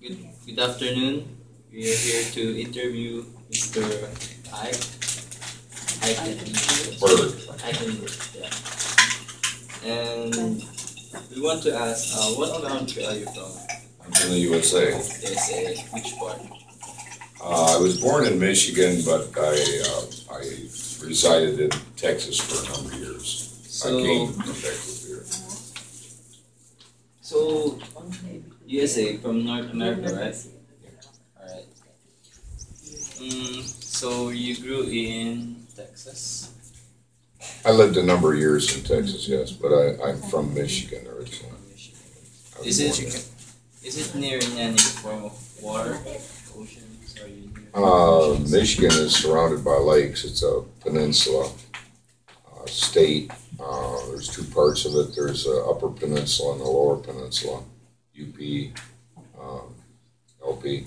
Good afternoon. We are here to interview Mr. Ike. Ikenburg, yeah. And we want to ask, what country are you from? I'm from the USA. USA, which part? I was born in Michigan, but I resided in Texas for a number of years. So, I came to Texas here. So, USA from North America, right? Alright. So you grew in Texas? I lived a number of years in Texas, yes, but I'm from Michigan originally. Is it near any form of water, oceans, or you near Michigan is surrounded by lakes. It's a peninsula state. There's two parts of it. There's the upper peninsula and the lower peninsula, UP, LP.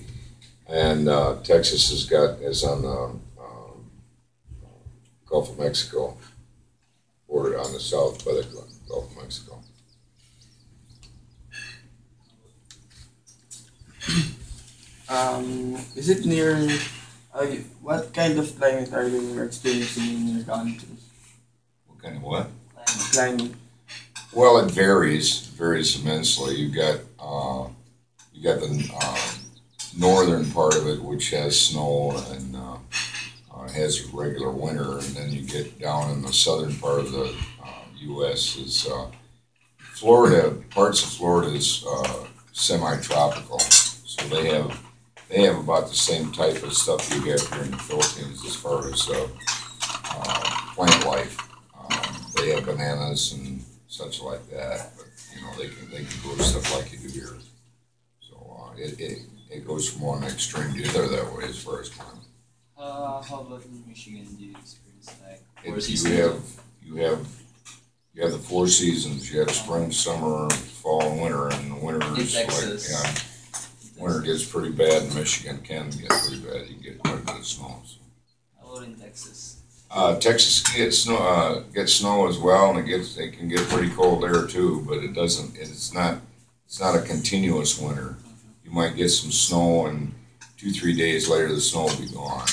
And Texas is on the Gulf of Mexico, bordered on the south by the Gulf of Mexico. Is it near, what kind of climate are you experiencing in your country? What kind of what? Climate. Well, it varies immensely. You've got the northern part of it, which has snow and has a regular winter, and then you get down in the southern part of the U.S. is Florida. Parts of Florida is semi-tropical, so they have about the same type of stuff you have here in the Philippines as far as plant life. They have bananas and such like that, but you know they can grow stuff like you do here. So it goes from one extreme to the other that way as far as climate. How about in Michigan? Do you experience like four You seasons? have the four seasons. You have spring, summer, fall, and winter, and the winter is like winter gets pretty bad in Michigan. Can get pretty bad. You get quite a bit of snow. So. How about in Texas? Texas gets snow as well, and it can get pretty cold there too. But it doesn't. It's not a continuous winter. You might get some snow, and 2-3 days later the snow will be gone.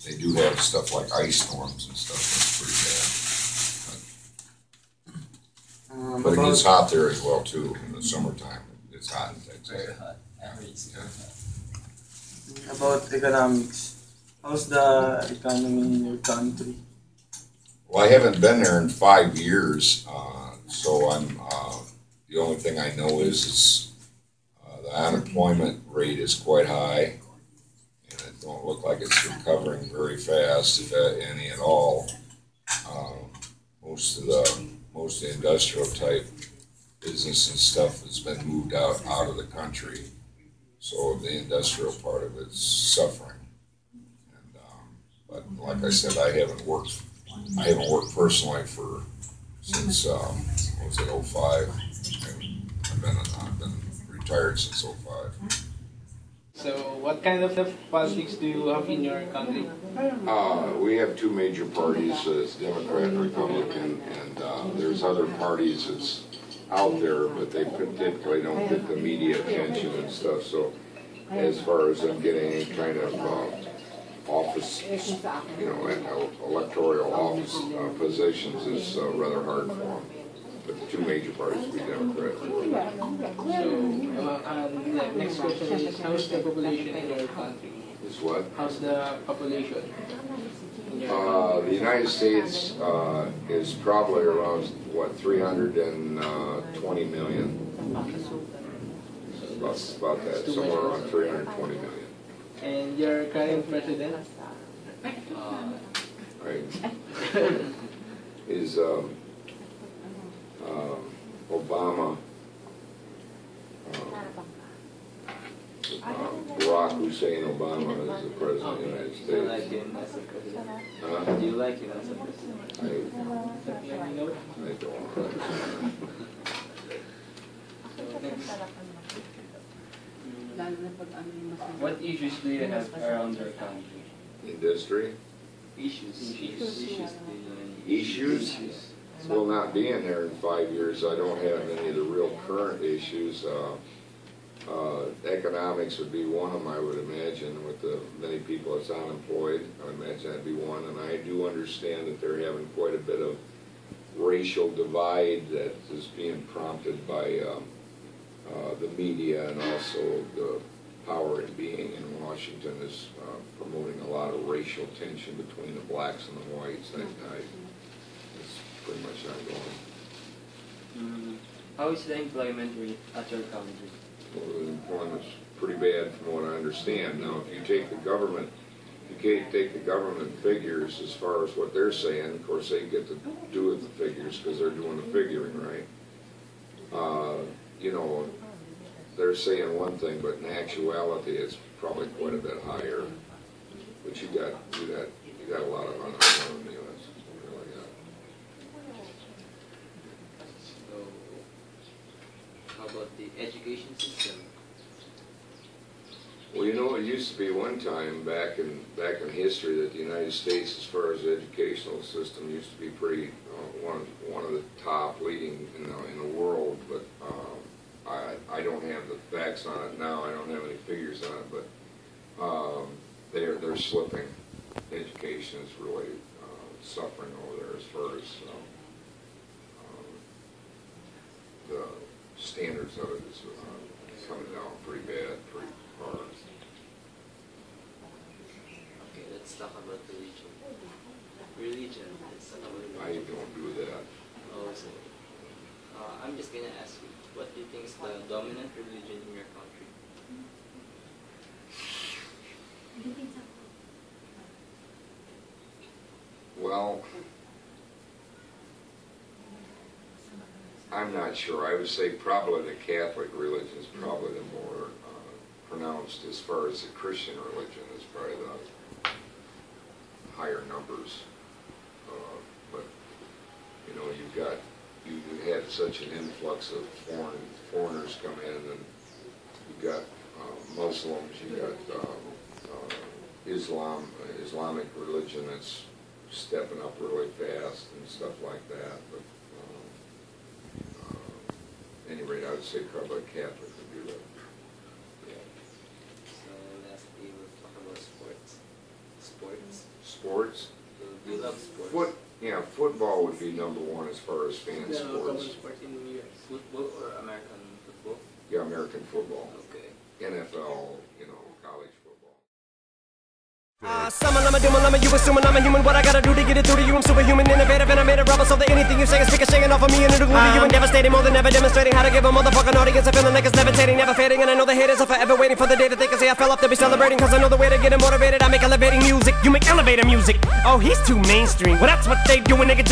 They do have stuff like ice storms and stuff. That's pretty bad. But it gets hot there as well too in the summertime. It's hot in Texas. Very hot. It's very hot. About economics, how's the economy in your country? Well, I haven't been there in 5 years, so I'm. The only thing I know is the unemployment rate is quite high, and it don't look like it's recovering very fast, if any at all. Most of the industrial type business and stuff has been moved out of the country, so the industrial part of it's suffering. And but like I said, I haven't worked personally since what was it, 05. I've been retired since 05. So, what kind of politics do you have in your country? We have two major parties, Democrat and Republican, and there's other parties that's out there, but they typically don't get the media attention and stuff. So, as far as them getting any kind of office, electoral office positions is rather hard for them. But the two major parties would be Democrat. So, the next question is, how's the population in your country? Is what? How's the population in your The United States is probably around, 320 million? About that, somewhere around 320 million. And your current president? Right. Is Obama, Barack Hussein Obama is the president of the United States. Do you like him as a president? Do you like him as a president? I don't. What issues do you have around your country? Industry? Issues? Well, not being there in 5 years, I don't have any of the real current issues. Economics would be one of them, I would imagine, with the many people that's unemployed. I would imagine that'd be one. And I do understand that they're having quite a bit of racial divide that is being prompted by the media, and also the power in being in Washington is promoting a lot of racial tension between the blacks and the whites. It's pretty much ongoing. How is the employment rate at your country? Well, the employment's pretty bad from what I understand. Now, if you take the government, figures as far as what they're saying, of course they get to do with the figures because they're doing the figuring, right? You know, they're saying one thing, but in actuality it's probably quite a bit higher. But you got a lot of unemployment in the U.S. Really, So, how about the education system? well, you know, it used to be one time back in history that the United States, as far as the educational system, used to be pretty one of the top leading in the world. But I don't have the facts on it now. I don't have any figures on it, but they're slipping. Education is really suffering over there as far as the standards of it is coming down pretty bad, pretty hard. Okay, let's talk about religion. Religion, let's talk about religion. I don't do that. Oh, so, I'm just gonna ask you, what do you think is the dominant religion in your country? Well, I'm not sure. I would say probably the Catholic religion is probably the more pronounced. As far as the Christian religion is probably the higher numbers. But you know, you had such an influx of foreigners come in, and you got Muslims, you got Islamic religion that's stepping up really fast and stuff like that. But at any rate, I would say probably Catholic would be the. Yeah. So lastly, we'll talk about sports. Sports? Do you love sports? Football would be number one as far as fan The sports. common sport in the US. Football or American football? Yeah, American football. Okay. NFL, college football. Summon, I'm a doom, you assuming I'm a human. What I gotta do to get it through to you? I'm superhuman, innovative, and I made a rubber so that anything you say is singing off of me and it'll glue to you and devastating, more than ever demonstrating how to give a motherfucking audience a feeling like it's levitating, never fading. And I know the haters are forever waiting for the day that they can say I fell off to be celebrating, cause I know the way to get them motivated. I make elevating music, you make elevator music. Oh, he's too mainstream. Well, that's what they do when they get